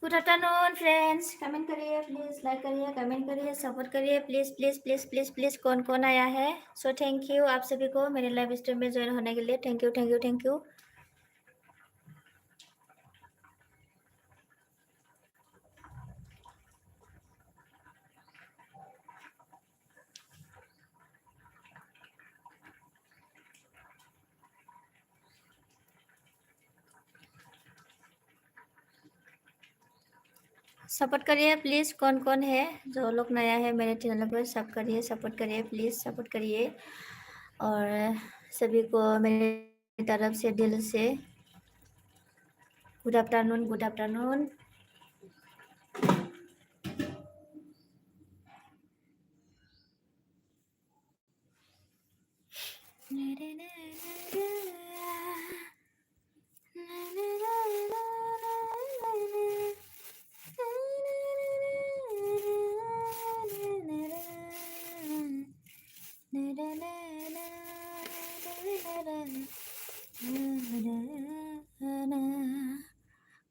Good afternoon friends, comment करिए please, like करिए, comment करिए, सपोर्ट करिए please please please please please. कौन कौन आया है? सो थैंक यू आप सभी को मेरे लाइव स्ट्रीम में ज्वाइन होने के लिए। Thank you thank you thank you. Support करिए प्लीज़। कौन कौन है जो लोग नया है मेरे चैनल पर? सब करिए, सपोर्ट करिए प्लीज़, सपोर्ट करिए। और सभी को मेरी तरफ से दिल से good afternoon, good afternoon.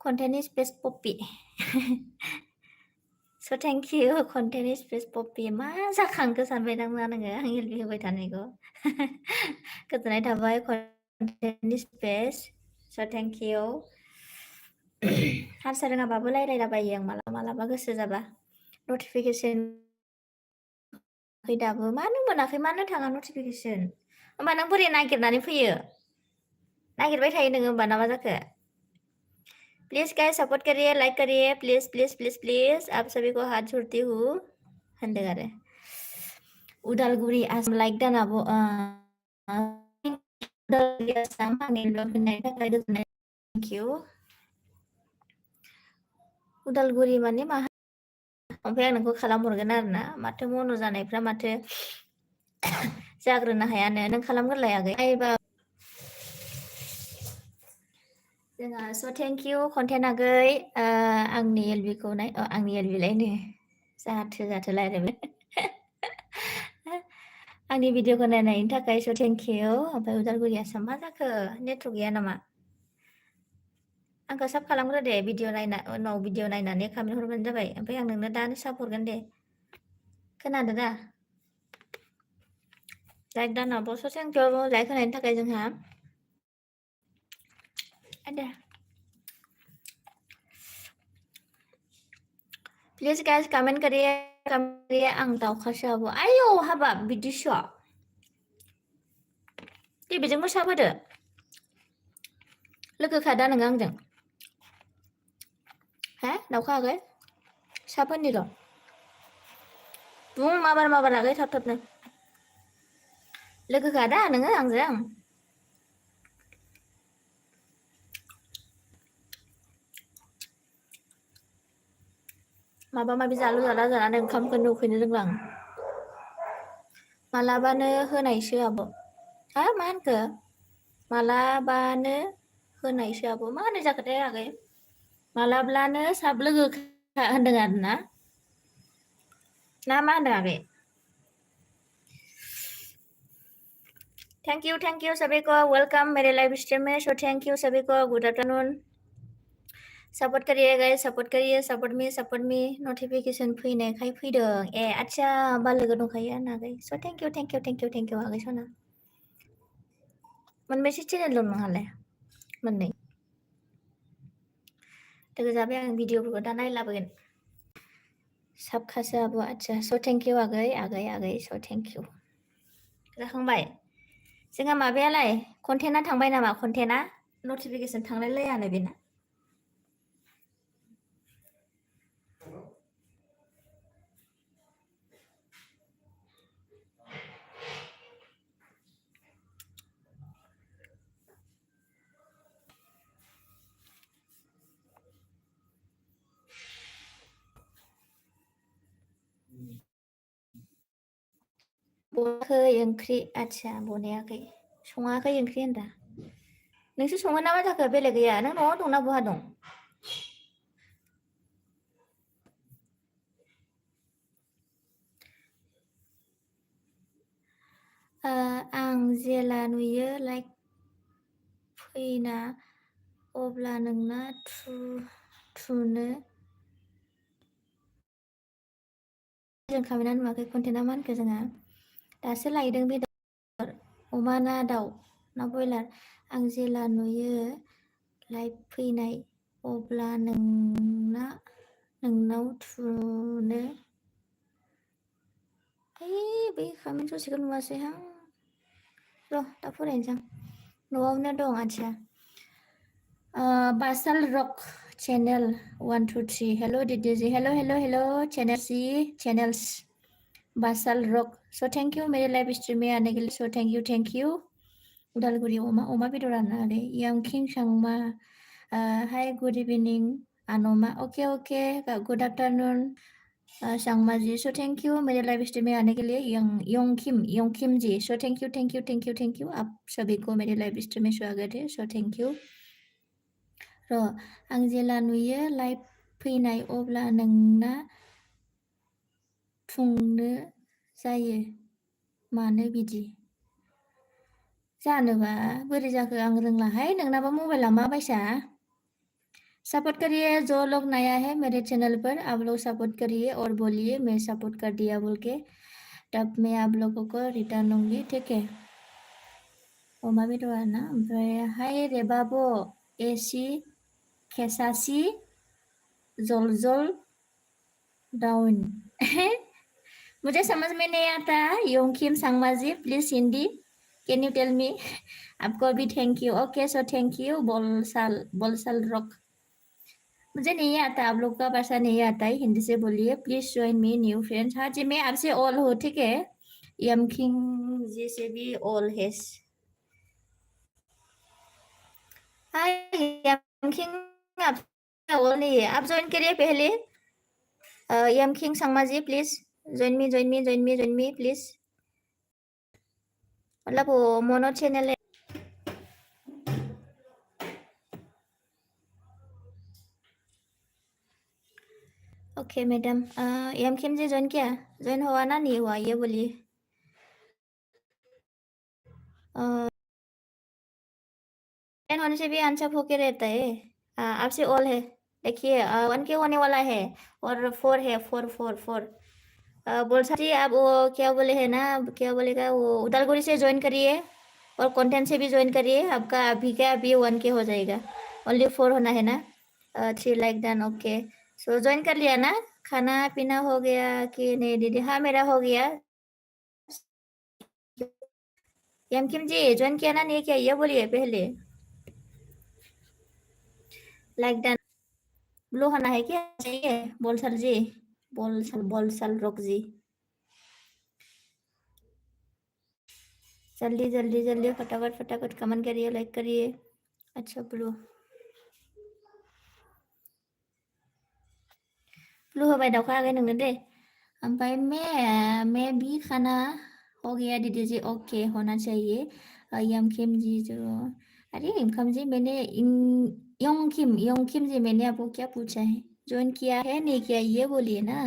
Content is best poppy. So thank you. Content is best poppy. मा जाखांखो सानबाय दां ना नोङो आं हेल्प होबाय थानायखौ? गोजोननाय थाबाय। Content is best. So thank you. हारसा रोङाबाबो रायलायलाबायो आं मालाबा मालाबा गोसो जाबा। नटिफिकेसन दाबो मानो मोनाखै? मानो थाङा नटिफिकेसन? होमबा नों बोरै नागिरनानै फैयो? नागिरबाय थायो नोङो होमबा ना मा जाखो? प्लीज गाइस सपोर्ट करिए, लाइक करिए प्लीज प्लीज प्लीज प्लीज। आप सभी को हाथ जोड़ती हूँ। होनदों आरो उदालगुरि आसाम लाइक दानाबो उदालगुरि आसाम आंनि लग होनायनि थाखाय गोजोननाय। Thank you. उदालगुरि माने मा? ओमफ्राय आं नोंखौ खालामहरगोन आरो ना। माथो मनो जानायफ्रा माथो जाग्रोनो हायानो। नों खालामग्रोलाय आगै। आइबा जोंहा स' थेंक इउ कन्टेन्ट आगै। आंनि एलबिखौ नाय, आंनि एलबिलायनो जाथो जाथो रायलायबाय। आंनि भिडिअखौ नायनायनि थाखाय स' थेंक इउ। ओमफ्राय उदालगुरि आसाम मा जाखो? नेटवर्क गैया नामा? आंखौ साब खालामग्रो दे। भिडिअ नायना उनाव भिडिअ नायनानै खालामनो हरबानो जाबाय। ओमफ्राय आं नोंनो दानो साब हरगोन दे। खोनादों दा? लाइक दानावबो स' थेंक इउ लाइक होनायनि थाखाय जोंहा आदा प्लिज गाइस कमेंट करिए आं दाउखासो आब' आयौ हाबाब बिदिसो दे बेजोंबो साब होदो लोगोखा दा नोङो आंजों हा दाउखा आगै साब होनि र' बुं माबार आगै थाब थाबनो लोगोखा दा नोङो आंजों माबा माबि जालु जाला जानानै ओंखामखौनो उखैनो रोंला आं मालाबानो होनायसो आब' हा मा होनखो मालाबानो होनायसो आब' मा होनाय जाखोथाय आगै मालाब्लानो साब लोगो होनदों आरोना ना मा होनदों आगै थैंक यू सभी को वेलकम मेरे लाइव स्ट्रीम में सो थैंक यू सभी को गुड आफ्टरनून सपोर्ट करिए गाइस सपोर्ट करिए सपोर्ट मी नोटिफिकेशन फैनायखाय फैदों ए आच्छा बा लोगो दंखायो आंना आगै स' थेंक इउ आगै सना मोनबेसे चेनेल दं नोंहालाय मोननै लोगो जाबाय आं भिडिअफोरखौ दा नायलाबोगोन साबखासो आब' आच्छा स' थेंक इउ आगै स' थेंक इउ जाखांबाय जोंहा माबायालाय कन्टेन्टआ थांबाय नामा कन्टेन्टआ नटिफिकेशन थांलाय लायानो बेना बनाखै ओंख्रि आच्छा बनायाखै सङाखै ओंख्रि होनदा नोंसो सङो ना मा जाखो बेलेग गैया नों न'आव दंना बहा दं आं जेला नुयो लाइक फैना अब्ला नोंना थुनो जों खामायना नुवाखै कन्टेन्टआ मा होनखो जोंहा दासो लायदों बेदर अमा ना दाउ ना बयलार आं जेला नुयो लाइभ फैनाय अब्ला नोंनाव थुनो बै कमेन्ट ससेखौ नुवासैहां र' दा फरायनोसै आं न'आवनो दं आच्छा बासाल रक चैनल 1 2 3 हेलो दीदी हेलो चैनल्स बासाल रक सो थैंक यू मेरे लाइव स्ट्रीम में आने के लिए सो थैंक यू उदालगुरि अमा बेदर आनानै यामकिं सांमा हाय गुड इभिनिं आन'मा ओके गुड आफ्टरनून सांमा जी सो थैंक यू मेरे लाइव स्ट्रीम में आने के लिए योंकिम जी सो थैंक यू आप सभी को मेरे लाइव स्ट्रीम में स्वागत है सो थैंक यू र' आं जेला नुयो लाइभ फैनाय अब्ला नोंना थुंनो जायो मानो बिदि जानोबा बोरै जाखो आं रोंलाहाय नोंनाबा मबाइला मा बायसा सपोर्ट करिए जो लोग नया है मेरे चैनल पर आप लोग सपोर्ट करिए और बोलिए मैं सपोर्ट कर दिया बोल के तब मैं आप लोगों को रिटर्न दूंगी ठीक है अमा बेदर ना ओमफ्राय हाय रेबाब' एसि केसासि जल डाउन मुझे समझ में नहीं आता योंकिम सांमा ji please Hindi can you tell me आपको भी thank you okay so thank you बोलसाल रॉक मुझे नहीं आता आप लोग का भाषा नहीं आता है हिंदी से बोलिए please join me new friends हाँ जी मैं आपसे ऑल हूँ ठीक है यमकिंग जी से भी ऑल है हाय यमकिंग आप ऑल नहीं है आप ज्वाइन करिए पहले यमकिंग Sangma ji please join me please मतलब वो मोनो चैनल है ओके मैडम यमकिम जी ज्वाइन किया ज्वाइन हुआ ना नहीं हुआ ये बोलिए ज्वाइन होने से भी आंसर होके रहता है आपसे ऑल है देखिए 1K होने वाला है और 4 है 4 बोलसा जी आप वो क्या बोले है ना, क्या बोलेगा वो उदालगुड़ी से ज्वाइन करिए और कंटेंट से भी ज्वाइन करिए, आपका अभी क्या अभी 1K हो जाएगा, ओनली 4 होना है ना, 3 लाइक डन, ओके। सो ज्वाइन कर लिया ना, खाना पीना हो गया कि नहीं दीदी? हाँ मेरा हो गया। यम किम जी ज्वाइन किया ना, नहीं किया ये बोलिए पहले। लाइक डन ब्लू होना है क्या चाहिए? बोलसल जी, बोलसल रोक जी, जल्दी जल्दी जल्दी फटाफट फटाफट कमेंट करिए, लाइक करिए। अच्छा ब्लू ब्लू होबाय दाउखा आगै नोंनो दे। ओमफ्राय मैं भी खाना हो गया दीदी जी, ओके होना चाहिए। यमकिम जी जो, अरे इमकम जी मैंने योंग किम जी मैंने आपको क्या पूछा है? ज्वाइन किया है नहीं किया ये बोलिए ना।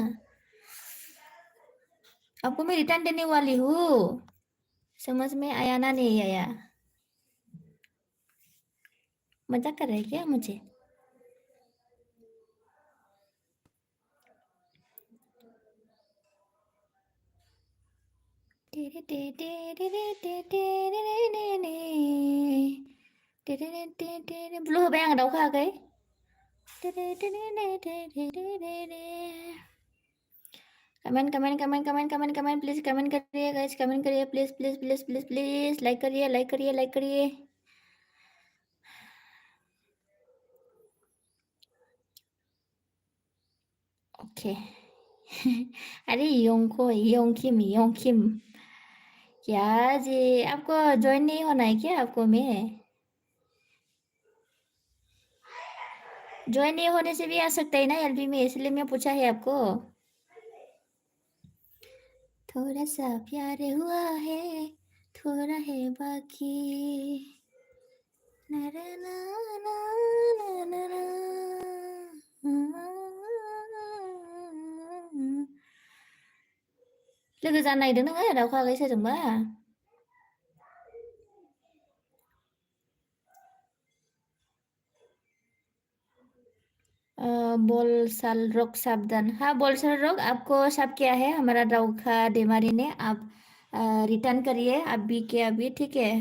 आपको मैं रिटर्न देने वाली हूँ, समझ में आया ना नहीं आया? मजाक कर रहे हैं क्या मुझे? ब्लू होबाय आं दाउखा आगै। Comment comment comment comment comment comment please comment करिए गाइस, कमेंट करिए please please please please please, like करिए लाइक करिए लाइक करिए। ओके अरे योंग किम क्या जी, आपको ज्वाइन नहीं होना है क्या? आपको मैं ज्वाइन नहीं होने से भी आ सकता है ना एलबी में, इसलिए मैं पूछा है आपको। थोड़ा सा प्यार हुआ है, थोड़ा है बाकी, ना ना ना ना ना ना लोगो जानो नागिरदों नोङो दाउखा आगै सोरजोंबा? बोलसाल रोक सावधान। हाँ बोलसाल रोक आपको सब किया है हमारा दाउखा देमारी ने, आप रिटर्न करिए अभी के अभी, ठीक है?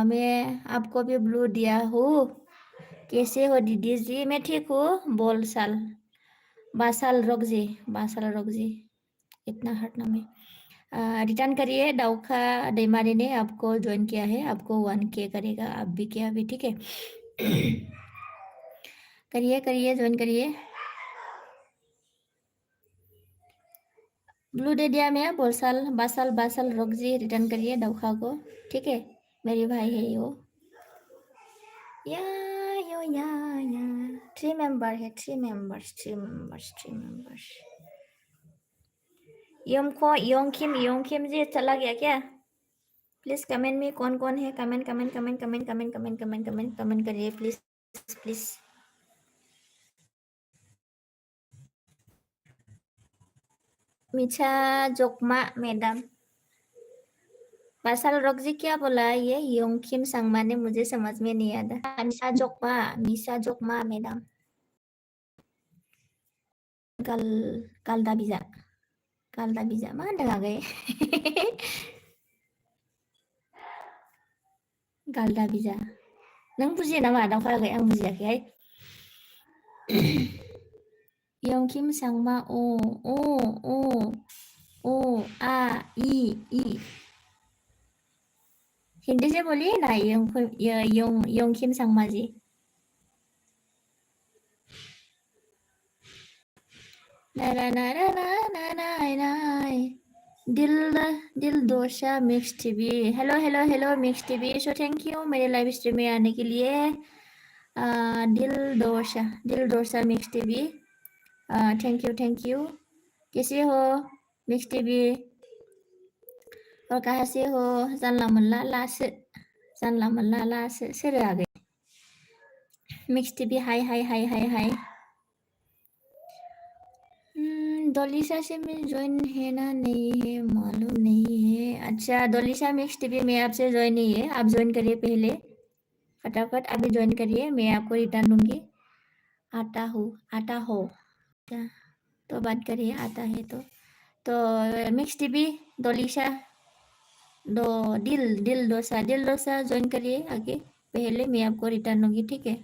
मैं आपको भी ब्लू दिया हूँ। कैसे हो दीदी जी? मैं ठीक हूँ। बोलसाल बासाल रोक जी, इतना हर्ट नाम है। रिटर्न करिए, दाउखा देमारी ने आपको ज्वाइन किया है, आपको 1K करेगा अभी के अभी, ठीक है? करिए करिए ज्वाइन करिए। ब्लू दे दिया मैं, बोलसाल बासाल रोक जी रिटर्न करिए दाउखा को, ठीक है? मेरे भाई है यो, या यो या 3 मेंबर है, 3 मेंबर्स। योंग किम जी चला गया क्या? प्लीज कमेंट में कौन कौन है, comment comment comment comment comment comment comment comment comment करिए प्लीज प्लीज। मीठा जोकमा मैडम, बासाल रोक जी क्या बोला ये योंग सांगमा ने? मुझे समझ में नहीं आता। मिसा जोकमा मैडम, गाल गालदा बिजा मा होनदों आगै? गालदा बिजा नों बुजियो नामा दाउखा आगै? आं बुजियाखैहाय। योंग सांगमा ओ आ ई हिंदी से बोलिए ना योंग सांगमा जी। ना ना ना ना ना ना ना दिल दिल दोषा Mix TV, hello hello hello Mix TV, so thank you मेरे लाइव स्ट्रीम में आने के लिए। दिल दोषा मिक्स टीवी, थैंक यू। कैसे हो मिक्स टीवी, और कहाँ से हो? जानला मोनला लासो सोर आगै? मिक्स टीवी हाय हाय हाय हाय हाय। डोलिशा से मैं ज्वाइन है ना नहीं है मालूम नहीं है। अच्छा डोलिशा मिक्स टीवी में आपसे ज्वाइन नहीं है, आप ज्वाइन करिए पहले फटाफट, अभी ज्वाइन करिए, मैं आपको रिटर्न दूंगी। आता हो अच्छा, तो बात करिए आता है तो, तो मिक्स टीवी डोलिशा दिल डोसा ज्वाइन करिए आगे। पहले मैं आपको रिटर्न दूंगी, ठीक है।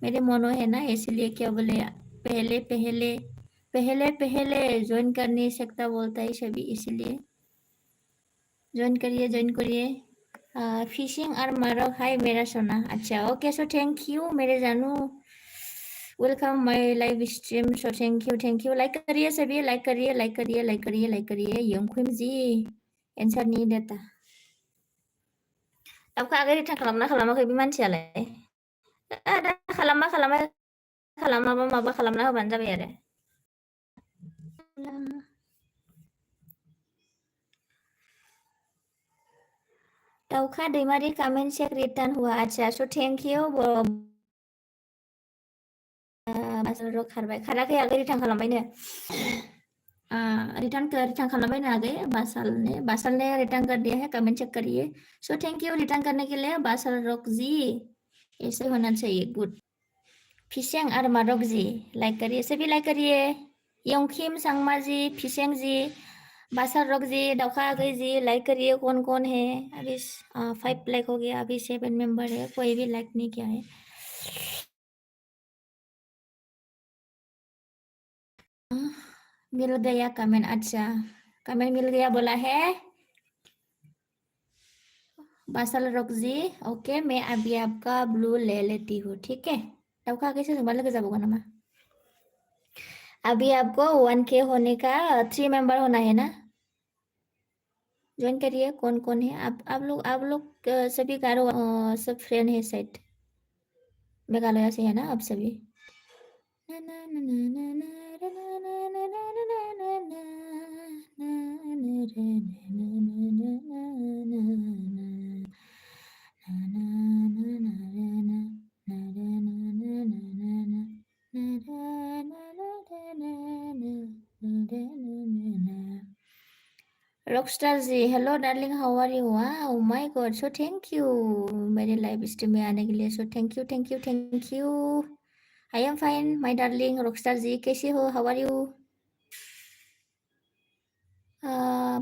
मेरे मोनो है ना, इसलिए क्या बोले पहले पहले पहले पहले ज्वाइन कर नहीं सकता बोलता है सभी, इसीलिए ज्वाइन करिए। फिशिंग और मारो हाय मेरा सोना। अच्छा ओके, सो थैंक यू मेरे जानू, welcome my live stream. So thank you like करिए सभी, लाइक करिए। यंगखुम जी एन्सार नहीं देता। Apakah agak ditang खालामना बे मानसियालाय? दा खालामा माबा खालामना होबानो जाबाय आरो। दाउखा दैमारि कमेन्ट चेक रिटार्न हुआ। अच्छा सो थेंक यू। बासल खारबाय, खाराखै आगै रिटार्न खालामबायनो। रिटर्न खालामबायनो आगै बासल ने रिटर्न कर दिया है, कमेंट चेक करिए। सो थैंक यू रिटर्न करने के लिए बासल रॉक जी, ऐसे होना चाहिए, गुड। फिशेंग और माधव जी लाइक करिए, सभी लाइक करिए। यंगखिम सांगमा जी, फिशेंग जी, बासल रॉक जी, दाउखा आगै जी लाइक करिए। कौन है अभी? 5 लाइक हो गया, अभी 7 मेंबर है, कोई भी लाइक नहीं किया है। मिल गया कमेंट, अच्छा कमेंट मिल गया बोला है बासल रॉक जी। ओके मैं अभी आपका ब्लू ले लेती हूँ, ठीक है। दाउखा आगै से लोगो जाबावगोन नामा? अभी आपको 1K होने का 3 मेंबर होना है ना, ज्वाइन करिए। कौन है आप लोग सभी गारो सब फ्रेंड है शायद, मेघालय से है ना आप सभी। Rockstar ji hello darling, how are you? Wow my god, so thank you मेरे लाइव स्ट्रीम में आने के लिए। So thank you. I am fine my darling rockstar ji, कैसे हो? How are you?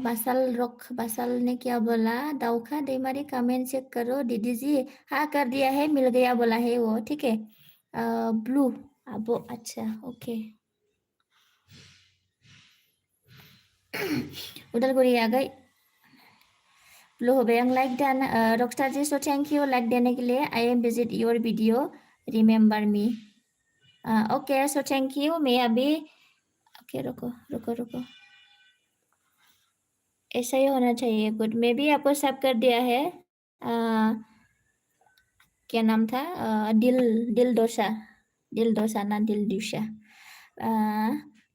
बासल ने क्या बोला? दाउखा दैमारी कमेंट चेक करो दीदी जी। हाँ कर दिया है, मिल गया बोला है वो, ठीक है। ब्लू अब अच्छा ओके। उदालगुरी आ गई, ब्लू हो गए। Like done rockstar ji, so thank you like देने के लिए। I am visit your video, remember me. Okay so thank you. मैं अभी ओके रुको, ऐसा ही होना चाहिए, गुड। मैं भी आपको सब कर दिया है। क्या नाम था? दिल डोसा ना दिल डोसा।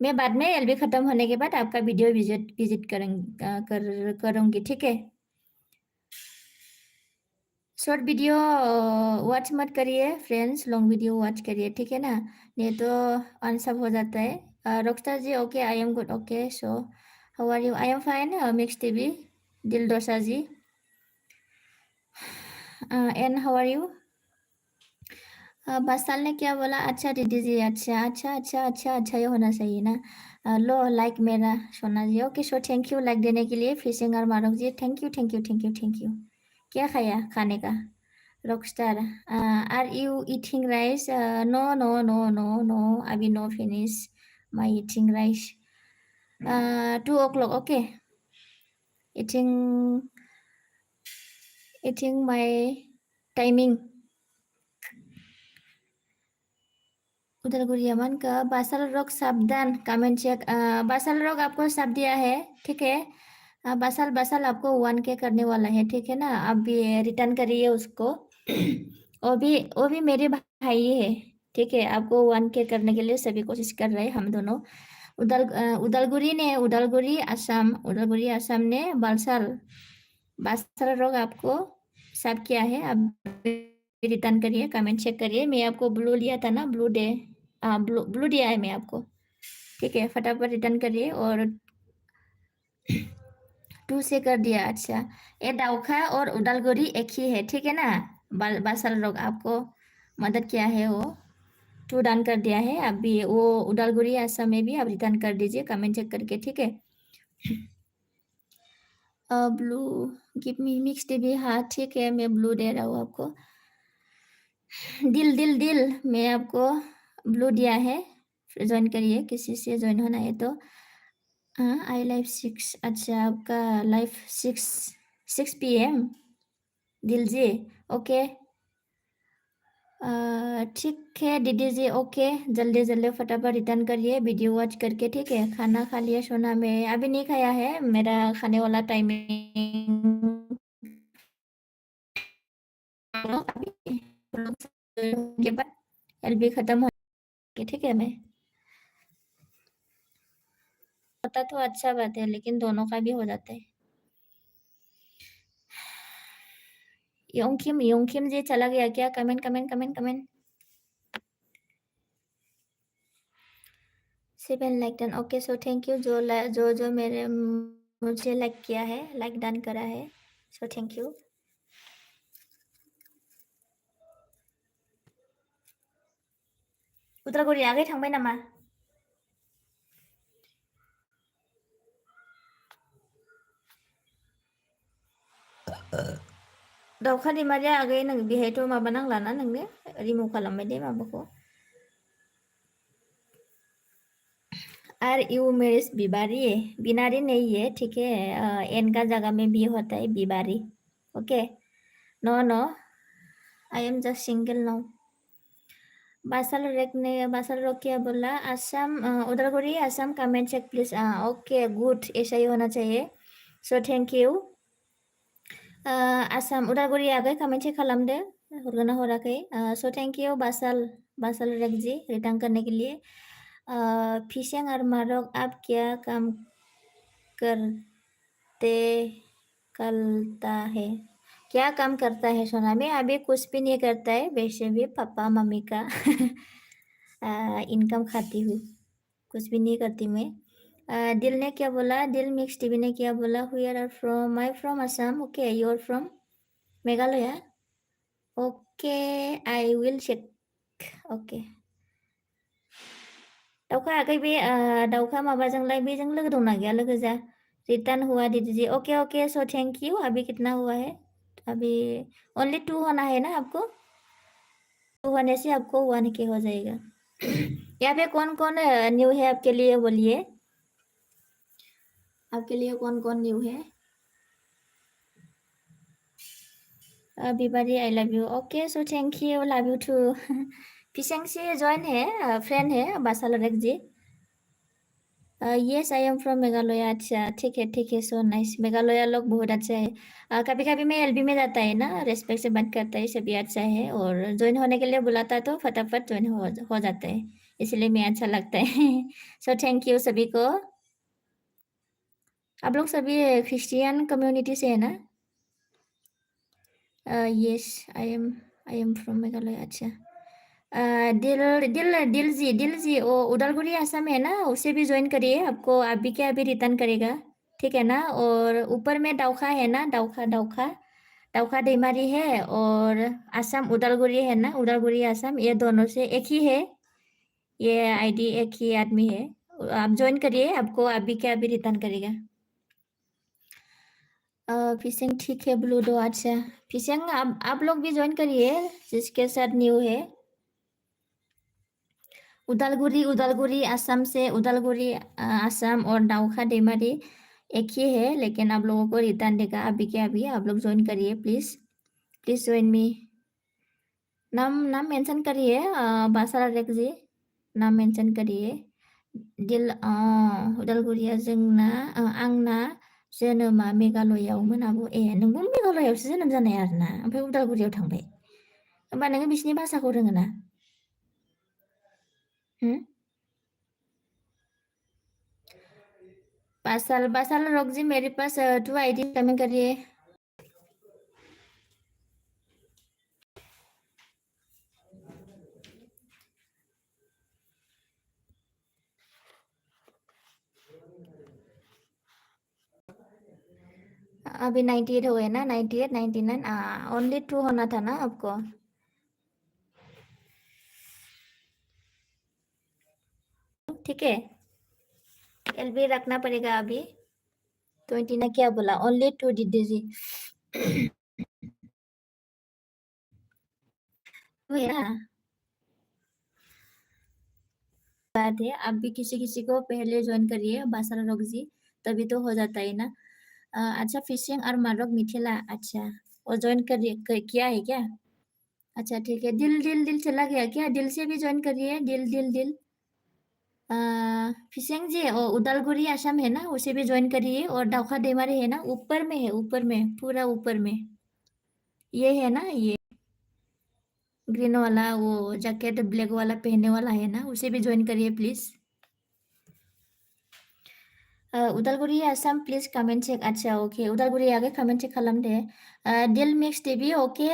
मैं बाद में एलबी ख़त्म होने के बाद आपका वीडियो विजिट करूँगी, ठीक है। शॉर्ट वीडियो वॉच मत करिए फ्रेंड्स, लॉन्ग वीडियो वॉच करिए, ठीक है ना, नहीं तो अनसब हो जाता है। Rockstar ji okay I am good, okay so how are you? I am fine mix TV दिल dosa ji. And how are you? बासाल ने क्या बोला? अच्छा दीदी जी, अच्छा ये होना चाहिए ना। लो लाइक मेरा सोना जी, okay so thank you like देने के लिए। फिशिंग और मारूक जी थैंक यू। क्या खाया खाने का? Rockstar are you eating rice? No अभी no finish my eating rice. 2 o'clock okay, eating my timing. Udalguri Aman का बासल रॉक सावधान कमेंट चेक। बासल रॉक आपको सब दिया है, ठीक है। बासल आपको 1K करने वाला है, ठीक है ना। आप भी रिटर्न करिए उसको। वो भी मेरे भाई है, ठीक है। आपको 1K करने के लिए सभी कोशिश कर रहे हैं हम दोनों। उदालगुरी आसाम ने बासल रॉक आपको सब किया है। आप रिटर्न करिए, कमेंट चेक करिए। मैं आपको ब्लू लिया था ना, ब्लू दिया है मैं आपको, ठीक है। फटाफट रिटर्न करिए। और 2 से कर दिया, अच्छा। ये दाउखा और उदालगुरी एक ही है, ठीक है ना। बासल रॉक आपको मदद किया है, वो 2 डन कर दिया है। अब भी वो उदालगुरी आसाम में भी आप रिटर्न कर दीजिए कमेंट चेक करके, ठीक है। Blue give me mix TV, हाँ ठीक है, मैं ब्लू दे रहा हूँ आपको। दिल दिल दिल, मैं आपको ब्लू दिया है, ज्वाइन करिए, किसी से ज्वाइन होना है तो। हाँ आई लाइव 6, अच्छा आपका लाइव 6 PM, दिल जी, ओके। ठीक है दीदी जी, ओके, जल्दी जल्दी फटाफट रिटर्न करिए वीडियो वॉच करके, ठीक है। खाना खा लिया सोना में? अभी नहीं खाया है, मेरा खाने वाला टाइमिंग अभी के बाद एलबी खत्म हो गया, ठीक है। मैं पता तो अच्छा बात है, लेकिन दोनों का भी हो जाता है। योंकिम जी चला गया क्या? Comment comment comment comment. 7 like done, okay, so thank you जो जो मेरे मुझे लाइक किया है, लाइक डन करा है, सो थैंक यू। उदालगुरि आगै थांबाय नामा? दाउखा दैमारिया आगै नों बेहायथ' माबा नांलाना नोंनो, रिमुभ खालामबाय दे माबाखौ। Are you मेरिस बिबारी? बिनारी नहीं है, ठीक है। एन का जगह में बी होता है, बिबारी, okay. No no, I am just single now. बासल रोक क्या बोला? Assam, Udalguri Assam, comment check please. Okay good, ऐसा ही होना चाहिए, so thank you. Assam Udalguri आगै कमेंट चेक खालामदो, हरगोन ना हराखै। सो थैंक यू बासल रेक जी, रिटर्न करने के लिए। फिशेंग और मारक, आप क्या काम करते करता है? क्या काम करता है सोना में? अभी कुछ भी नहीं करता है, वैसे भी पापा मम्मी का इनकम खाती हूँ, कुछ भी नहीं करती मैं। दिल ने क्या बोला? दिल मिक्स टीवी ने क्या बोला? Where are from? I from Assam, okay, you are from Meghalaya, okay, I will check, okay. दाउखा आगै बे दाउखा माबाजोंलाय बेजों लोगो दंना गैया? लोगो जा, रिटर्न हुआ दीदी जी, okay okay, so thank you. अभी कितना हुआ है? अभी ओनली 2 होना है ना आपको? 2 होने से आपको 1K हो जाएगा। यहाँ पे कौन कौन न्यू है आपके लिए, बोलिए, आपके लिए कौन कौन न्यू है? बिबारी I love you, okay, so thank you, love you too. फिशेंग से ज्वाइन है, फ्रेंड है बासालरेक ji. Yes I am from Meghalaya, अच्छा ठीक है, सो नाइस। मेघालय लोग बहुत अच्छा है। कभी कभी मैं एलबी में जाता है ना, रेस्पेक्ट से बात करता है, सभी अच्छा है, और ज्वाइन होने के लिए बुलाता है तो फटाफट ज्वाइन हो जाता है, इसलिए मैं अच्छा लगता है। सो थैंक यू सभी को। आप लोग सभी क्रिश्चियन कम्युनिटी से है ना? Yes I am from Meghalaya, अच्छा। दिल जी वो उदालगुड़ी आसाम है ना, उसे भी ज्वाइन करिए, आपको अभी क्या अभी रिटर्न करेगा, ठीक है ना। और ऊपर में दाउखा है ना, दाउखा दैमारी है, और आसाम उदालगुड़ी है ना, उदालगुड़ी आसाम, ये दोनों से एक ही है, ये आईडी एक ही आदमी है। आप ज्वाइन करिए, आपको अभी क्या अभी रिटर्न करेगा। फिशिंग ठीक है, ब्लू दो, अच्छा। फिशिंग आप लोग भी ज्वाइन करिए, जिसके साथ न्यू है। उदालगुड़ी आसाम से, उदालगुड़ी आसाम और दाउखा दैमारी एक ही है, लेकिन आप लोगों को रिटर्न देगा अभी के अभी। आप लोग ज्वाइन करिए प्लीज, प्लीज ज्वाइन मी। नाम मेंशन करिए, बासारा रेक जी, नाम मेंशन करिए। दिल उदालगुरिया जोंना, आंना जोनोमा मेघालयआवमोन आब'। ए नोंबो मेघालयआवसो जोनोम जानाय आरोना, ओमफ्राय उदालगुरियाव थांबाय? होमबा नोङो बिसिनि भाषाखौ रोङो ना? बासाल रॉक जी, मेरे पास 2 आईडी, कमेंट करिए। अभी 98 हुए ना, 98 99, ओनली 2 होना था ना आपको। ठीक है, एलबी रखना पड़ेगा अभी। 20 ने क्या बोला? Only 2 DDG. वही ना बात है। आप भी किसी-किसी को पहले जॉइन करिए बासार रॉक जी, तभी तो हो जाता है ना। अच्छा फिशिंग और मारक मिथिला अच्छा वो जॉइन किया है क्या? अच्छा ठीक है। दिल दिल दिल चला गया क्या? दिल से भी जॉइन करिए दिल दिल दिल। फिशिंग जी उदालगुड़ी आसाम है ना उसे भी जॉइन करिए और दाउखा दैमारी है ना ऊपर में है ऊपर में पूरा ऊपर में ये है ना ये ग्रीन वाला वो जैकेट ब्लैक वाला पहनने वाला है ना उसे भी ज्वाइन करिए please Udalguri Assam please comment check अच्छा ओके उदालगुड़ी आगे कमेंट चेक खालाम दे दिल मिक्स टीवी ओके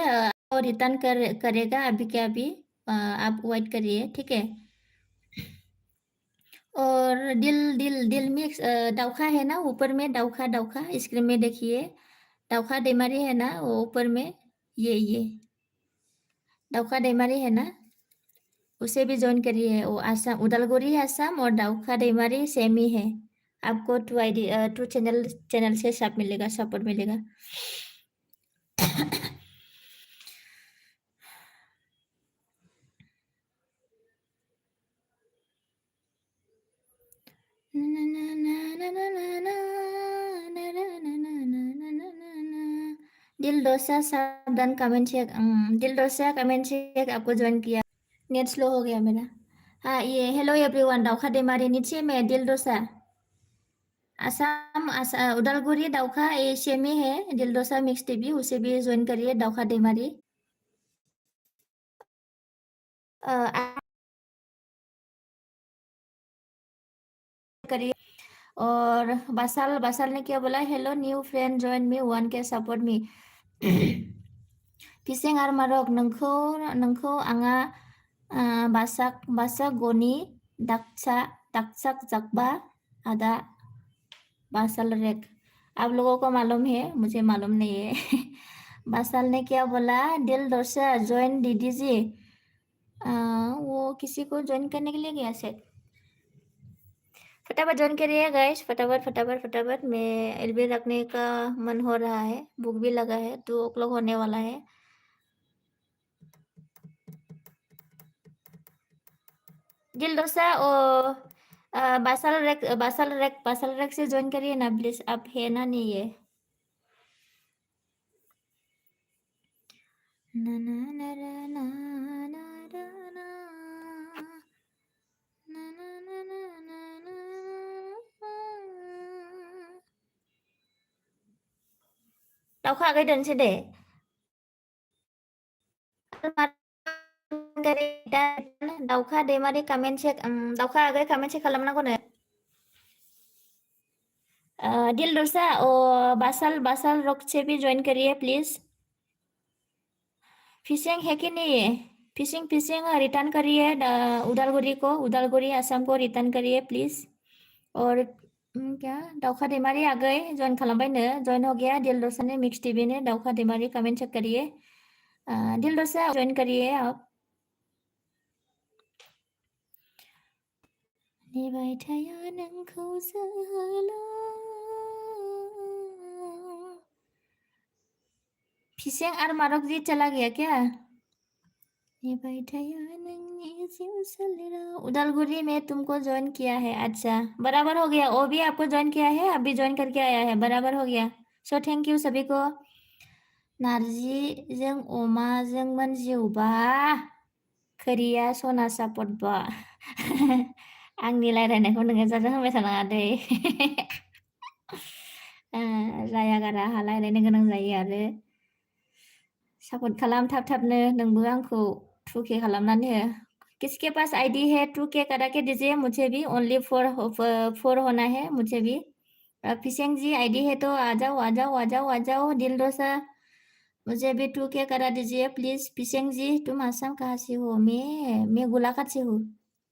और रिटर्न करेगा अभी के अभी आप वेट करिए ठीक है और दिल दिल दिल मिक्स दाउखा है ना ऊपर में दाउखा दाउखा स्क्रीन में देखिए दाउखा दैमारी है ना वो ऊपर में ये दाउखा दैमारी है ना उसे भी ज्वाइन करिए वो आसाम उदालगुड़ी आसाम और दाउखा दैमारी सेम ही है आपको 2 ID 2 चैनल से सब मिलेगा सपोर्ट मिलेगा दिल डोसा सावधान कमेंट चेक दिल डोसा कमेंट चेक आपको ज्वाइन किया नेट स्लो हो गया मेरा हाँ ये हेलो एवरीवन दाउखा दैमारी नीचे में दिल डोसा आसाम उदालगुड़ी दाउखा ये सेम ही है दिल डोसा मिक्स टीवी उसे भी ज्वाइन करिए दाउखा दैमारी करिए और बासाल बासाल ने क्या बोला hello new friend join me 1K support me fishing आर मारक नोंखौ नोंखौ आङा बासाक गनि दाक्साक जाकबा आदा बासाल रेक आप लोगों को मालूम है मुझे मालूम नहीं है बासाल ने क्या बोला दिल डोसा ज्वाइन दीजिए वो किसी को ज्वाइन करने के लिए गया सेट फटाफट ज्वाइन करिए गाइस फटाफट फटाफट फटाफट मैं एलबी रखने का मन हो रहा है भूख भी लगा है 2 o'clock होने वाला है दिल डोसा और बासाल रेक से ज्वाइन करिए ना प्लीज आप है ना नहीं है ना ना ना ना ना ना ना ना ना ना ना ना दाउखा आगै दोनसै दे दाउखा दैमारि कमेन्ट चेक दाउखा आगै कमेन्ट चेक खालामनांगौनो दिल डोसा बासाल रॉक से भी ज्वाइन करिए प्लीज फिशिंग है कि नहीं है फिशिंग रिटर्न करिए उदालगुड़ी आसाम को रिटर्न करिए प्लीज और क्या दाउखा दैमारि आगै ज्वाइन खालामबायनो ज्वाइन हो गया दिल डोसा ने मिक्स टीवी ने दाउखा दैमारि कमेंट चेक करिए दिल डोसा ज्वाइन करिए आप नेबाय थाया नोंखौ जोहोलाव फिशिंग और मारक जी चला गया क्या नेबाय थाया नोंनि जिउ सोलेराव उदालगुड़ी में तुमको ज्वाइन किया है अच्छा बराबर हो गया वो भी आपको ज्वाइन किया है अभी ज्वाइन करके आया है बराबर हो गया सो थैंक यू सभी को नारजिजों अमाजोंमोन जिउबा खोरिया सना सापटबा आंनि रायलायनायखौ नोङो जाजा होनबाय थानाङा दै जाया गारा आंहा रायलायनो गोनां जायो आरो सपोर्ट खालाम थाब थाबनो नोंबो आंखौ 2K खालामनानै हो किसके पास आईडी है 2K करा के दीजिए मुझे भी ओनली 4 होना है मुझे भी फिशिंग जी आईडी है तो आ जाओ आ जाओ आ जाओ आ जाओ दिल डोसा मुझे भी 2K करा दीजिए प्लीज फिशिंग जी तुम आसाम कहाँ से हो मैं गोलाघाट से हूँ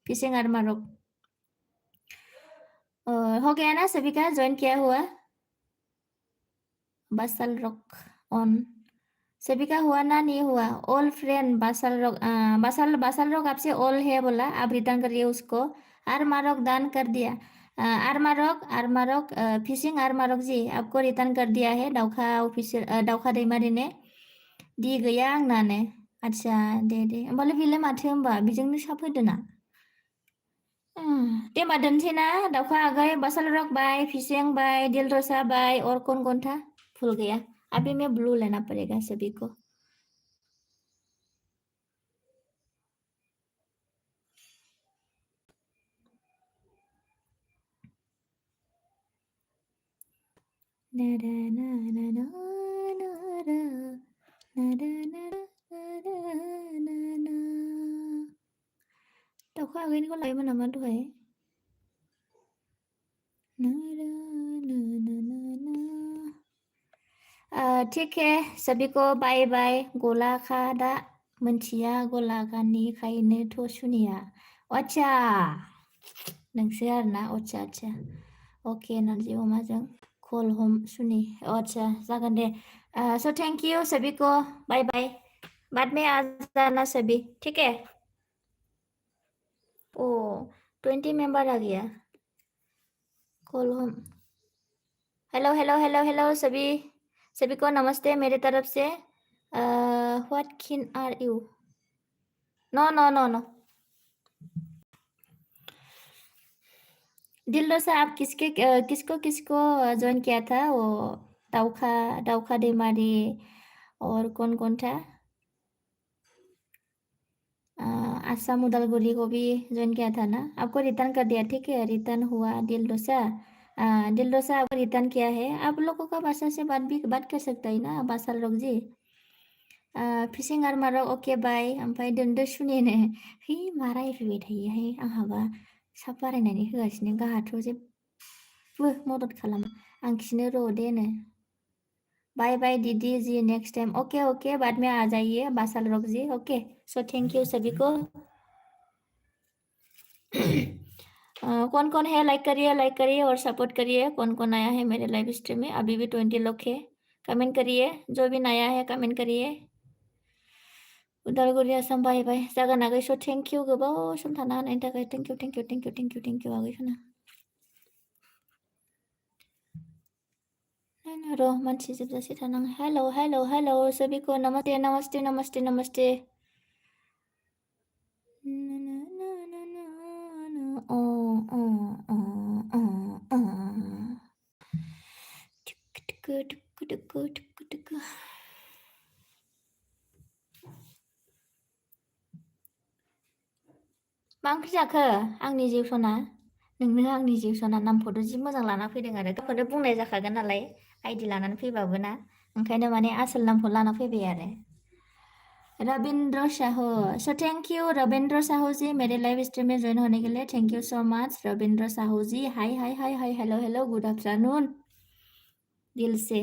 फिशिंग और मारक हो गया ना सभी का ज्वाइन किया हुआ बासाल रॉक ऑन सभी का हुआ ना नहीं हुआ ऑल फ्रेंड बासाल रॉक आपसे ऑल है बोला आप रिटर्न करिए उसको और मारक दान कर दिया आरमारक फिशिंग आरमारक जी आपको रिटर्न कर दिया है दाउखा ऑफिसर दाउखा दैमारि ने दी गैया आंनानो आदसा दे होमबालाय बेलाय माथो होमबा बेजोंनो साब होदो ना दे होमबा दोनसै ना दाउखा आगै बसल रक बाय फिशिंग बाय दिलरसा बाय और कौन था भूल गया अभी मैं ब्लू लेना पड़ेगा सभी को ना ना ना ना ना ना ना ना ना ना दाउखा आगैनिखौ लायोमोन नामा दहाय ठीक है सभी को बाय बाय गला खादा मोनथिया गला गानिखायनोथ' सुनिया आच्छा नोंसो आरोना आच्छा अके नारजि अमाजों कल हम सुनि अच्छा जागोन दे सो थैंक यू सभी को बाय बाय बाद में आ जाना सभी ठीक है ओ 20 मेंबर आ गया कॉल हम हेलो हेलो हेलो हेलो सभी को नमस्ते मेरे तरफ से what kin are you no no no no दिलरसा आप किसको ज्वाइन किया था वो दाउखा दैमारी और कौन था आसाम उदालगुरी को भी ज्वाइन किया था ना आपको रिटर्न कर दिया ठीक है रिटर्न हुआ दिलरसा आपको रिटर्न किया है आप लोगों का भाषा से बात कर सकता है ना बासाल लोग जी फिशिं आरमारक अके बाय ओमफ्राय दोनदो सुनिनो है मा रायफैबाय थायोहाय आंहाबा साब बारायनानै होगासिनो गाहाथ' जेबो मदद खालामा आं खिनो र' देनो बाय बाय दीदी जी नेक्स्ट टाइम ओके बाद में आ जाइए बासाल rock ji okay so thank you सभी को कौन है लाइक करिए और सपोर्ट करिए कौन आया है मेरे लाइव स्ट्रीम में अभी भी 20 लोग है कमेंट करिए जो भी नया है कमेंट करिए उदालगुरि आसाम बाय बाय जागोन आगै स थेंक यू गोबाव सम थानो हानायनि थाखाय थेंक यू आगै खोना र' मानसि जोबजासे थानांगौ हेलो सभी को नमस्ते मा ओंख्रि जाखो आंनि जिउसना नोंनो आंनि जिउसना नामखौथ' जि मोजां लाना फैदों आरो गावखौनो बुंनाय जाखागोन नालाय आइडि लानानै फैबाबो ना ओंखायनो माने आसोल नामखौ लाना फैबाय आरो Ravindra Sahu so thank you Ravindra Sahu ji मेरे लाइव स्ट्रीम में ज्वाइन होने के लिए thank you so much Ravindra Sahu ji hi hello good afternoon दिल से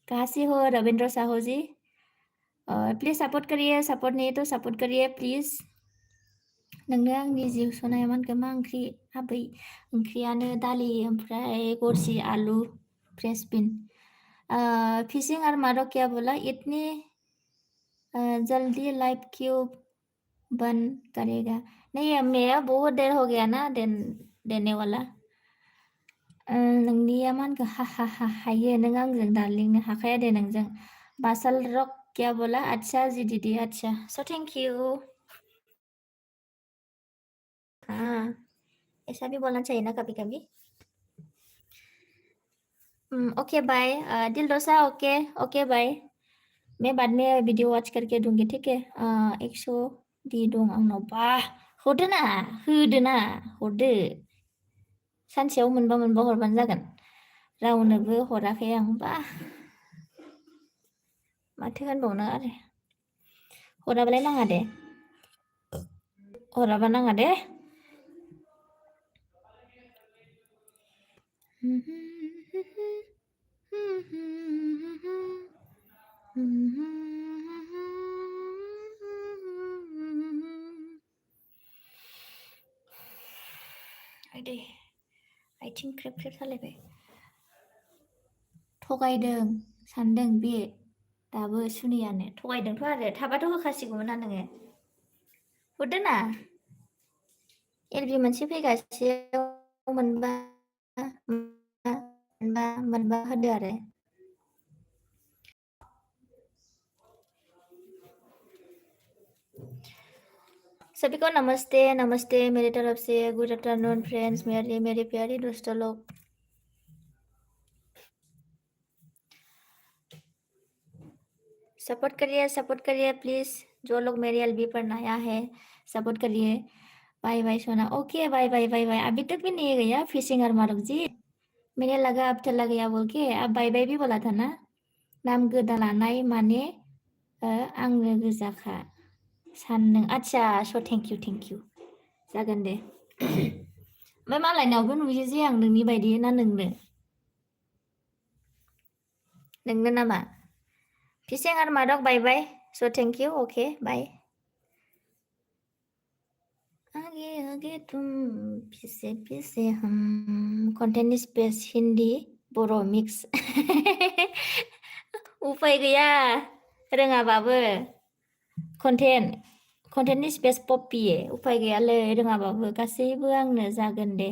कहाँ से हो रविंद्र साहू जी प्लीज सपोर्ट करिए सपोर्ट नहीं तो सपोर्ट करिए प्लीज नोंनो आंनि जिउ सनाया मा होनखो मा ओंख्रि आबै ओंख्रियानो दालि ओमफ्राय गरसि आलु फ्रेश बिन फिशिंग और मारो क्या बोला इतनी जल्दी लाइव क्यों बंद करेगा नहीं मेरा बहुत देर हो गया ना देने वाला नोंनिया मा होनखो हा हायो नों आंजों दार्लिंनो हाखाया दे नोंजों बासाल रक क्या बोला अच्छा जी दीदी अच्छा सो थैंक यू हाँ ऐसा भी बोलना चाहिए ना कभी कभी ओके बाय दिलरसा ओके बाय मैं बाद में वीडियो वॉच करके दूंगी ठीक है 100 दी दं आंनाव बा हरदो ना हरदो सानसेयाव मोनबा हरबानो जागोन रावनोबो हराखै आं बा माथो होनबावनो आरो हराबालाय नाङा दे हराबा नाङा दे दे आथिं ख्रेब सालायबाय थगायदों सानदों बे दाबो सुनियानो थगायदोंथ' आरो थाबाथ' होखासिगौमोन ना नोङो हरदो ना एलबि मोनसे फैगासेयाव मोनबा मोनबा होदो आरो। सभी को नमस्ते नमस्ते मेरी तरफ से गुड आफ्टरनून फ्रेंड्स मेरे मेरे प्यारे दोस्तों लोग। सपोर्ट करिए प्लीज। जो लोग मेरे एलबी पर नया है सपोर्ट करिए। Bye bye Sona. Okay bye bye bye bye. अभी तक भी नहीं गया फिशिंग और मारुक जी। मैंने लगा अब चला गया बोल के। अब बाय बाय भी बोला था ना। नाम गोदान लानाय माने आंनो गोजाखा सानदों। अच्छा स थेंक इउ जागोन दे। ओमफ्राय मालायनावबो नुयो जे आं नोंनि बायदि ना नोंनो नामा? फिशिंग और मारुक बाय बाय। स थेंक इउ ओके बाय। आगे आगे तुम पीछे पीछे हम कन्टेन्टनि स्पेस हिन्दी बर' मिक्स। उफाय गैया रोङाबाबो कन्टेन्टनि स्पेस पप्पि उफाय गैयालै रोङाबाबो गासैबो आंनो जागोन दे।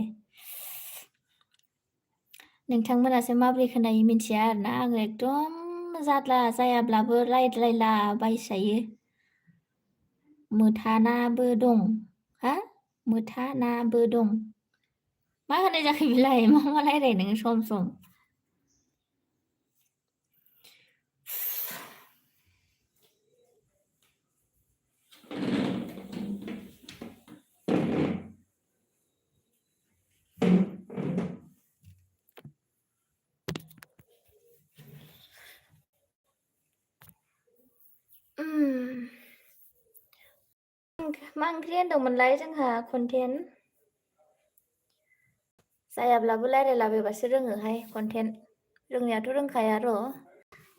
नोंथांमोनासो माबोरै खोनायो मिन्थिया आरोना आङो एकदम जाद्ला जायाब्लाबो रायज्लायला बायसायो। मोथानाबो दं हा मोथानाबो दं। मा होनाय जाखो बेलाय मा रायलायो नोङो सम सम। मा ओंख्रि होनदोंमोनलाय जोंहा कन्टेन्ट जायाब्लाबो रायलायलाबायबासो रोङोहाय कन्टेन्ट। रोंनायाथ' रोंखाया र'।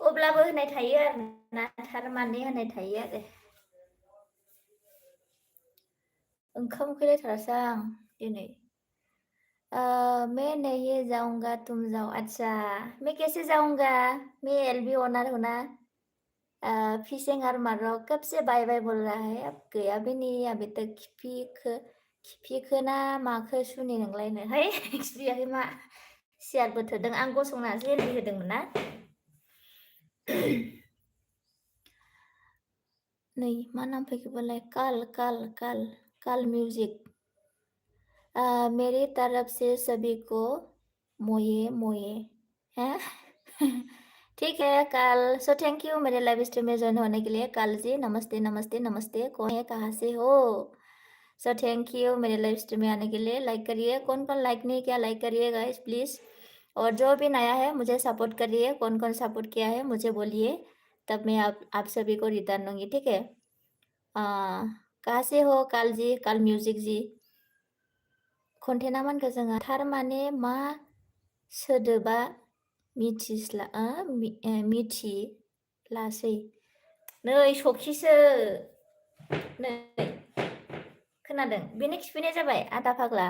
अब्लाबो होनाय थायो आरो ना थारमाने होनाय थायो आरो। ओंखाम उखैलायथारासै आं दिनै। मैं नहीं जाऊंगा तुम जाओ। अच्छा मैं कैसे जाऊंगा? मैं एलबी ओनर हूँ ना। फिशिंग और मारुक कब से बाय बाय बोल रहा है अब गया भी नहीं अभी तक। खिफिखो ना माखो सुनि नोंलायनो है खिफियाखै मा सियारबो थोदों आं गसंनासो एलबि होदोंमोन ना। नै मा नाम फैखोबालाय काल म्यूजिक। मेरी तरफ से सभी को मोये हैं। ठीक है काल। सो थैंक यू मेरे लाइव स्ट्रीम में ज्वाइन होने के लिए। काल जी नमस्ते नमस्ते नमस्ते। कौन है कहाँ से हो? सो थैंक यू मेरे लाइव स्ट्रीम में आने के लिए। लाइक करिए। कौन कौन लाइक नहीं किया लाइक करिए गाइस प्लीज़। और जो भी नया है मुझे सपोर्ट करिए। कौन कौन सपोर्ट किया है मुझे बोलिए तब मैं आप सभी को रिटर्न दूंगी ठीक है। कहाँ से हो काल जी? काल म्यूजिक जी। कन्टेन्टआ मा होनखो जोङो थारमाने मा सोदोबा मिथिलासै। नै सखिसो नै खोनादों बेनो खिफिनाय जाबाय आदा फाग्ला।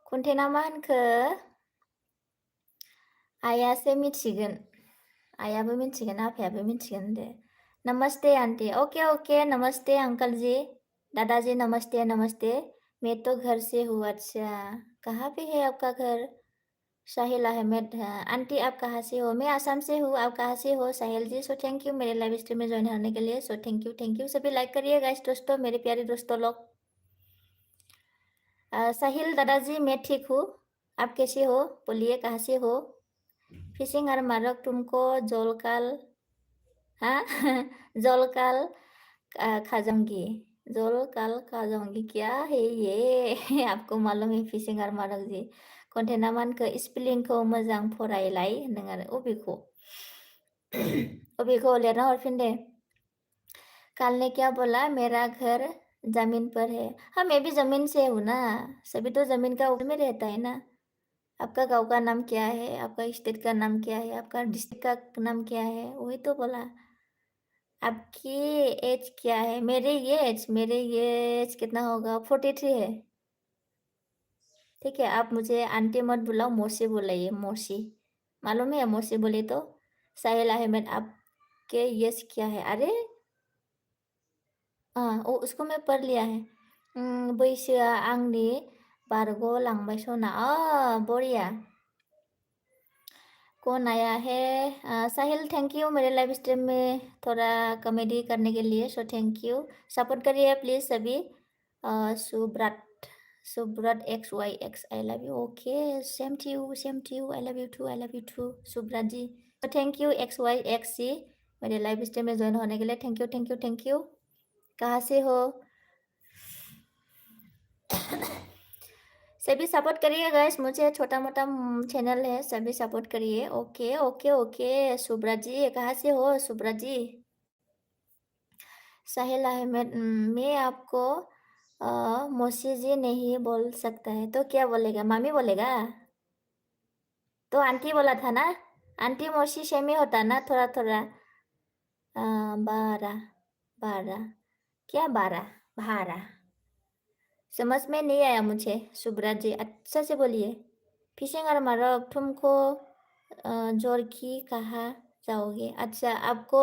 कन्टेन्टआ मा होनखो आइयासो मिथिगोन। आइयाबो मिथिगोन आफायाबो मिथिगोन दे। नमस्ते आंटी। ओके ओके नमस्ते अंकल जी दादाजी नमस्ते नमस्ते। मैं तो घर से हूँ। अच्छा कहाँ पे है आपका घर? साहिल अहमद। आंटी आप कहाँ से हो? मैं आसाम से हूँ। आप कहाँ से हो साहिल जी? सो थैंक यू मेरे लाइव स्ट्रीम में ज्वाइन होने के लिए। सो थैंक यू सभी लाइक करिए गाइस दोस्तों मेरे प्यारे दोस्तों लोग। साहिल दादाजी मैं ठीक हूँ। आप कैसे हो बोलिए कहाँ से हो? फिशिंग और मारुक तुमको जोलकाल हाँ जोलकाल खाजाऊंगी। जोलकाल खाजाऊंगी क्या है ये? आपको मालूम है फिशिंग और मारुक जी। कन्टेन्टआ मा होनखो स्पेलिंखौ मोजां फरायलाय होनदों आरो अबेखौ लिरना हरफिन दे। काल ने क्या बोला? मेरा घर जमीन पर है। हाँ मैं भी जमीन से हूँ ना। सभी तो जमीन का ऊपर में रहता है ना। आपका गांव का नाम क्या है? आपका स्टेट का नाम क्या है? आपका डिस्ट्रिक्ट का नाम क्या है? वही तो बोला। आपकी एज क्या है? मेरे एज कितना होगा? 43 है। ठीक है आप मुझे आंटी मत बुलाओ मौसी बुलाइए मौसी। मालूम है मौसी बोली तो। साहिल अहमद आपके यस क्या है? अरे हाँ उसको मैं पढ़ लिया है। बैसोआ आंनि बारग'लांबाय सना बरिया कौन आया है साहिल थैंक यू मेरे लाइव स्ट्रीम में थोड़ा कॉमेडी करने के लिए सो थैंक यू सपोर्ट करिए प्लीज़ सभी Subrata Subrata XYX I love you okay same to you I love you too Subrata ji तो थैंक यू XYX जी मेरे लाइव स्ट्रीम में ज्वाइन होने के लिए थैंक यू कहाँ से हो सभी सपोर्ट करिए गाइस मुझे छोटा मोटा चैनल है सभी सपोर्ट करिए ओके ओके ओके सुब्रत जी कहाँ से हो सुब्रत जी साहिल अहमद मैं आपको मौसी जी नहीं बोल सकता है तो क्या बोलेगा मामी बोलेगा तो आंटी बोला था ना आंटी मौसी सेम ही होता ना थोड़ा थोड़ा 12 12 क्या 12 12 समझ में नहीं आया मुझे सुब्रत जी अच्छा से बोलिए फिशिंग और मारक तुमको जोरकी कहाँ जाओगे अच्छा आपको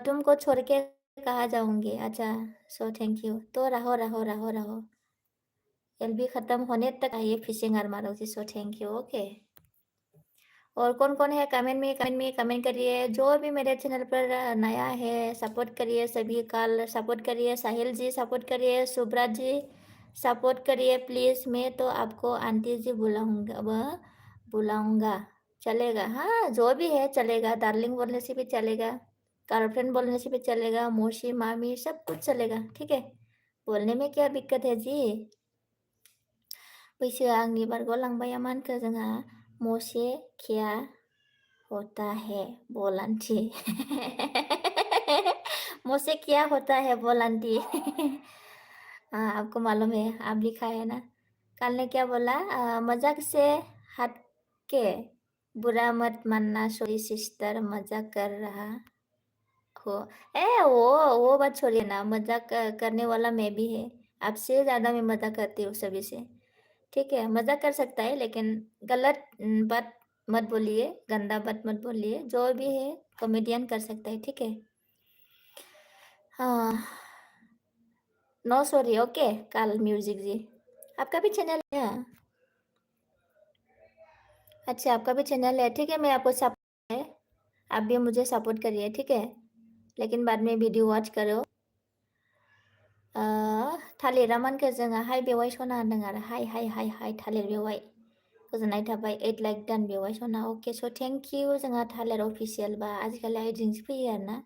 तुमको छोड़ के कहाँ जाऊंगे अच्छा सो थैंक यू तो रहो एलबी ख़त्म होने तक आइए फिशिंग और मारक जी सो थैंक यू ओके और कौन कौन है कमेंट में कमेंट करिए जो भी मेरे चैनल पर नया है सपोर्ट करिए सभी कल सपोर्ट करिए साहिल जी सपोर्ट करिए सुब्रत जी सपोर्ट करिए प्लीज़ मैं तो आपको आंटी जी बुलाऊंगा चलेगा हाँ जो भी है चलेगा डार्लिंग बोलने से भी चलेगा गर्लफ्रेंड बोलने से भी चलेगा मौसी मामी सब कुछ चलेगा ठीक है बोलने में क्या दिक्कत है जी बैसोआ आंनि बारग'लांबाया मा होनखो जोंहा मसे क्या होता है बोलांटी मुझसे क्या होता है बोलांटी हाँ आपको मालूम है आप लिखा है ना कल ने क्या बोला मजाक से हट के बुरा मत मानना सॉरी सिस्टर मजाक कर रहा हो वो बात छोड़िए ना मजाक करने वाला मैं भी है आपसे ज़्यादा मैं मजाक करती हूँ सभी से ठीक है मजाक कर सकता है लेकिन गलत बात मत बोलिए गंदा बात मत बोलिए जो भी है कॉमेडियन कर सकता है ठीक है हाँ नो सॉरी ओके काल म्यूजिक जी आपका भी चैनल है अच्छा आपका भी चैनल है ठीक है मैं आपको सपोर्ट है आप भी मुझे सपोर्ट करिए ठीक है लेकिन बाद में वीडियो वॉच करो थालिरा मानखो जोङो हाय बेवाय सना होनदों आरो हाय थालिर बेवाय गोजोननाय थाबाय 8 लाइक दान बेवाय सना ओके स' थेंक इउ जोंहा थालिर अफिसियेल बा आजिखालि आइदिंसो फैयो आरो ना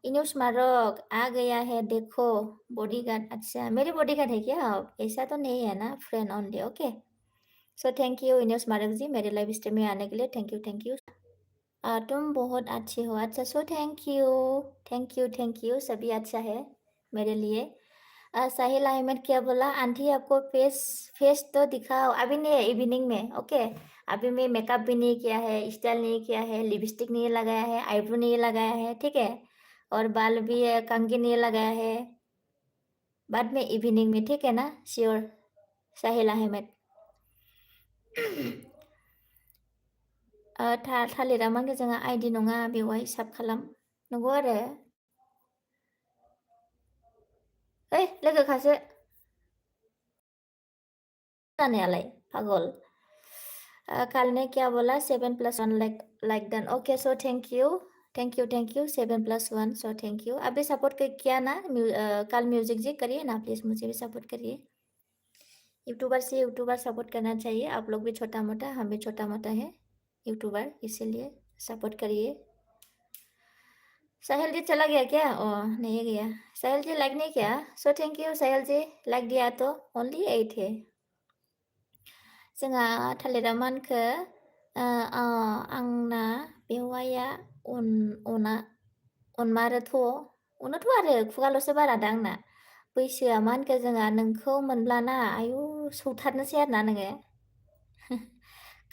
इनुस मारक आ गया है देखो बॉडीगार्ड अच्छा मेरे बॉडीगार्ड है क्या आप ऐसा तो नहीं है ना friend only okay so thank you इनुस मारक जी मेरे लाइव स्ट्रीम में आने के लिए थैंक यू तुम बहुत अच्छी हो अच्छा सो थैंक यू सभी अच्छा है मेरे लिए साहिल अहमद क्या बोला आंटी आपको फेस तो दिखाओ अभी नहीं है इवनिंग में ओके अभी मैं मेकअप भी नहीं किया है स्टाइल नहीं किया है लिपस्टिक नहीं लगाया है आईब्रो नहीं लगाया है ठीक है और बाल भी कंघी नहीं लगाया है बाद में इवनिंग में ठीक है ना श्योर साहिल अहमद थालिरा मानखो जोङो आइडि नङा बेवहाय साब खालाम नंगौ आरो ओइ लोगोखासो जानायालाय पागल काल ने क्या बोला 7+1 like done okay so thank you 7+1 so thank you अभी सपोर्ट किया ना काल म्यूजिक जी करिए ना प्लीज़ मुझे भी सपोर्ट करिए यूट्यूबर से यूट्यूबर सपोर्ट करना चाहिए आप लोग भी छोटा मोटा हम भी छोटा मोटा है यूट्यूबर इसीलिए सपोर्ट करिए साहिल जी चला गया क्या नहीं गया साहिल जी लाइक नहीं किया so thank you Sahil ji like दिया तो ओनली 8 है जोंहा थालिरा मानखो आंना बेवाइया अनमारोथ' अनोथ' आरो खुगाल'सो बारादा आंना बैसोआ मा होनखो जोंहा नोंखौ मोनब्लाना आयु सौथारनोसै आरोना नोङो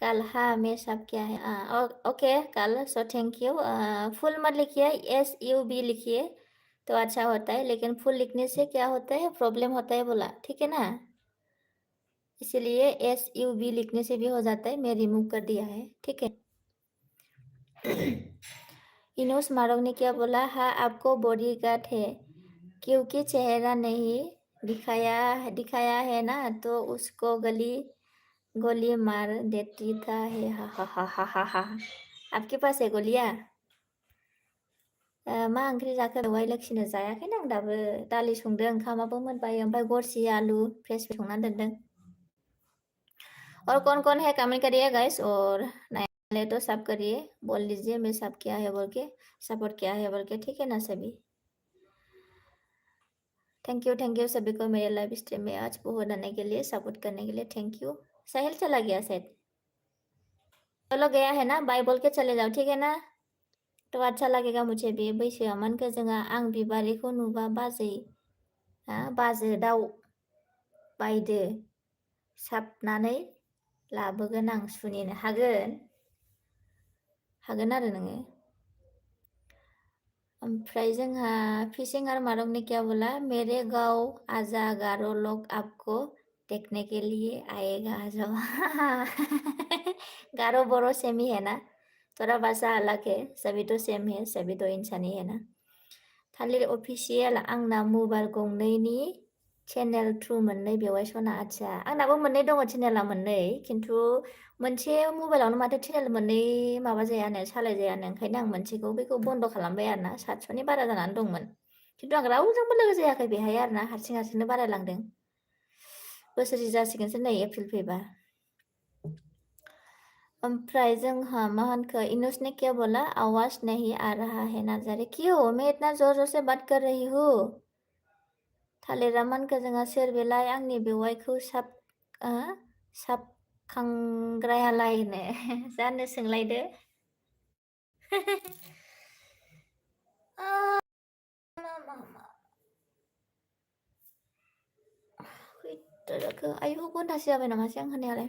कल हाँ मैं सब क्या है ओके कल सो थैंक यू फुल मत लिखिए SUB लिखिए तो अच्छा होता है लेकिन फुल लिखने से क्या होता है प्रॉब्लम होता है बोला ठीक है ना इसलिए SUB लिखने से भी हो जाता है मैं रिमूव कर दिया है ठीक है इनोस मारोग ने क्या बोला हाँ आपको बॉडीगार्ड है क्योंकि चेहरा नहीं दिखाया है ना, तो उसको गोली मार देती था है, हा हा हा हा हा हा। आपके पास है गोलिया? मा ओंख्रि जाखो बेवाय लोखिनो? जायाखैनो आं दाबो। दालि संदों, ओंखामाबो मोनबाय, ओमफ्राय गरसि आलु फ्रेस संनानै दोनदों। और कौन है कमेंट करिए गाइस, और नया वाले तो सब करिए, बोल लीजिए मैं सब क्या है बोल के, सपोर्ट क्या है बोल के, ठीक है ना सभी? थैंक यू सभी को मेरे लाइव स्ट्रीम में आज बहुत आने के लिए, सपोर्ट करने के लिए थैंक यू। साहिल चला गया शायद, चलो गया है ना, बाय बोल के चले जाओ, ठीक है ना? तो अच्छा लगेगा मुझे भी। बैसोआमोन जोंहा, आं बिबारिखौ नुबा बाजो दाउ बायदो साबनानै लाबोगोन आं सुनिनो। हागोन आरो नोङो। ओमफ्राय जोंहा फिशिंग और मारों ने क्या बोला, मेरे गाँव आजा गारो लोग आपको देखने के लिए आएगा, आ जाओ। गारो बोरो सेम ही है ना, थोड़ा भाषा अलग है, सभी तो सेम है, सभी तो इंसान ही है ना। थालिर अफिसियेल आंना मबाइल गंनैनि चेनेल थ्रु मोननै बेवाय सना। आच्छा, आंनाबो मोननै दङ चेनेला, मोननै, खिन्थु मोनसे मबाइलावनो माथो चेनेल मोननै माबा जायानो, सालाय जायानो, ओंखायनो आं मोनसेखौ बेखौ बन्द खालामबाय आरो ना। 700नि बारा जानानै दंमोन, खिन्थु आं रावजोंबो लोगो जायाखै बेहाय आरो ना, हारसिंनो बारायलांदों। बोसोरसे जासिगोनसो नै एप्रिल फैबा। ओमफ्राय जोंहा मा होनखो, इनुस ने क्या बोला, आवाज नहीं आ रहा है नार्जारी। क्यों, मैं इतना जोर जोर से बात कर रही हूँ। थालिरा मानखो जोंहा सोर बेलाय आंनि बेवायखौ साबखांग्रायालायनो। जानो सोंलायदो। आयु घन्टासे जाबाय नामासै आं होनायालाय।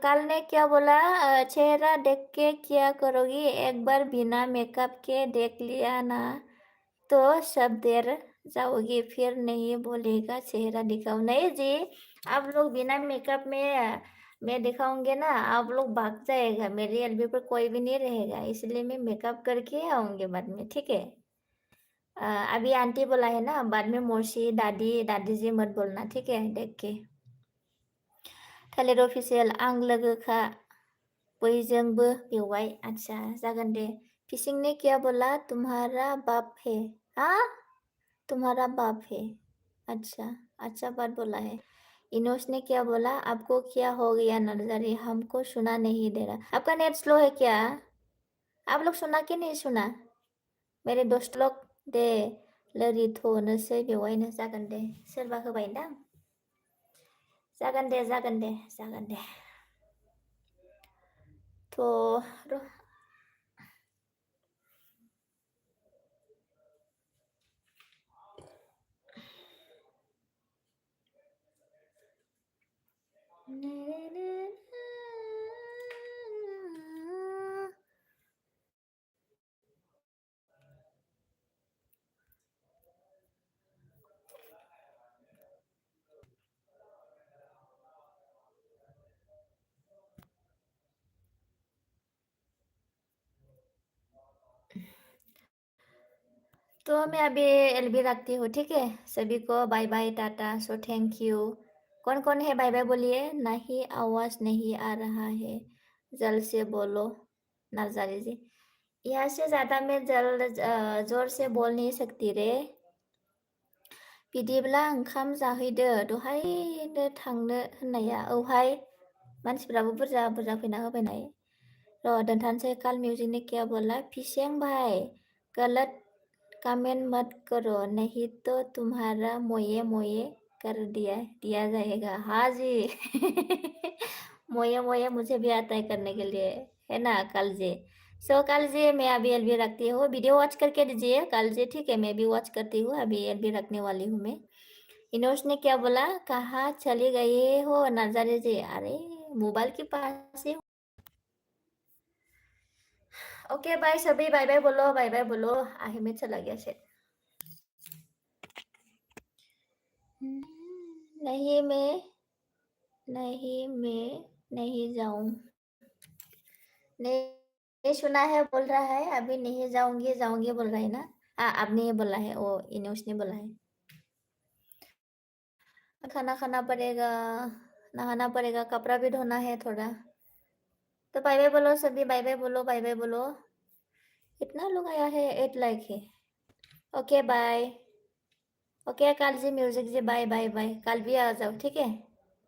कल ने क्या बोला, चेहरा देख के क्या करोगी, एक बार बिना मेकअप के देख लिया ना तो सब देर जाओगी, फिर नहीं बोलेगा चेहरा दिखाओ। नहीं जी, आप लोग बिना मेकअप में मैं दिखाऊंगे ना, आप लोग भाग जाएगा, मेरी एलबी पर कोई भी नहीं रहेगा, इसलिए मैं मेकअप करके आऊंगी बाद में, ठीक है? अभी आंटी बोला है ना, बाद में मौसी दादी जी मत बोलना, ठीक है? देख के। थालिर अफिसियेल आं लोगोखा बयजोंबो बेवाय। अच्छा जागोन दे। फिशिंग ने क्या बोला, तुम्हारा बाप है? हाँ, तुम्हारा बाप है। अच्छा बात बोला है। इनोस ने क्या बोला, आपको क्या हो गया नर्जारी, हमको सुना नहीं दे रहा। आपका नेट स्लो है क्या? आप लोग सुना कि नहीं सुना? मेरे दोस्त लोग दे लोरिथ'नोसै बेवायनो। जागोन दे, सोरबा होबायदां। जागोन दे थ' र' तो मैं अभी एलबी रखती हूँ, ठीक है? सभी को bye bye tata, so thank you. कौन है बाय बाय बोलिए। नहीं, आवाज नहीं आ रहा है, जल्द से बोलो नर्जारी जी। यहाँ से ज़्यादा मैं जोर से बोल नहीं सकती रे। बिदिब्ला ओंखाम जाहैदो, दहायनो थांनो होननाया। औहाय, मानसिफ्राबो बुरजा फैना होबायनाय। र' दोनथानोसै। काल म्यूजिक ने क्या बोला, फिशें भाई गलत कमेंट मत करो, नहीं तो तुम्हारा मोये कर दिया जाएगा। हाँ जी। मोये मुझे भी आता है करने के लिए, है ना कल जी? सो कल जी मैं अभी एलबी रखती हूँ, वीडियो वॉच करके दीजिए कल जी, ठीक है? मैं भी वॉच करती हूँ, अभी एलबी रखने वाली हूँ मैं। इनोश ने क्या बोला, कहाँ चली गई हो नर्जारी जी? अरे मोबाइल के पास ही। ओके बाय सभी, बाय बाय बोलो। आहे में चला गया से। मैं नहीं जाऊँ। नहीं सुना है, बोल रहा है अभी नहीं जाऊंगी बोल रहा है ना। अब नहीं बोला है वो, इनोश ने बोला है। खाना खाना पड़ेगा, नहाना पड़ेगा, कपड़ा भी धोना है थोड़ा। तो बाय बाय बोलो सभी, बाय बाय बोलो, बाय बाय बोलो। कितना लोग आया है? 8 लाइक है। Okay bye. ओके काल ji, music ji, bye bye bye. कल भी आ जाओ, ठीक है?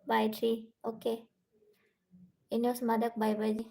बाय 3। ओके इनोस मादक, बाय बाय जी।